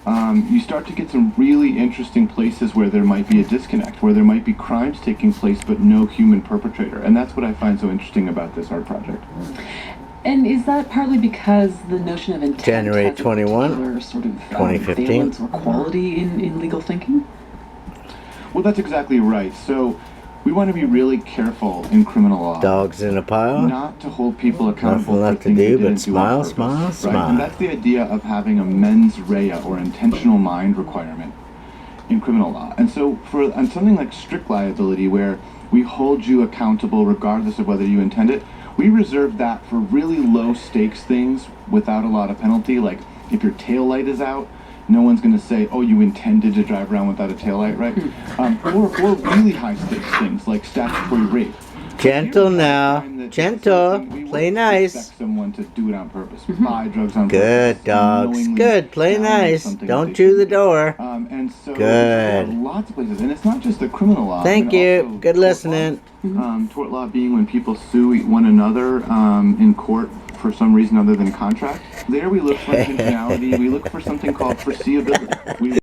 you start to get some really interesting places where there might be a disconnect, where there might be crimes taking place but no human perpetrator. And that's what I find so interesting about this art project. And is that partly because the notion of intent January has a 21, particular sort of 2015. valence or quality in legal thinking? Well, that's exactly right. So we want to be really careful in criminal law. Dogs in a pile. Not to hold people accountable Nothing for left to things do they but didn't do on smile, purpose, smile, right? smile. And that's the idea of having a mens rea or intentional mind requirement in criminal law. And so on something like strict liability, where we hold you accountable regardless of whether you intend it, we reserve that for really low stakes things without a lot of penalty. Like if your tail light is out, no one's going to say, oh, you intended to drive around without a taillight, right? Or really high stakes things like statutory rape. Gentle now. Gentle. Play nice. Expect someone to do it on purpose, buy drugs on Good purpose. dogs. knowingly Good. Play download nice. something Don't that they chew the shouldn't do. door. And so Good. there are lots of places, and it's not just the criminal law. Thank you. Good listening. Tort law being when people sue one another in court for some reason other than contract. There we look for intentionality. We look for something called foreseeability.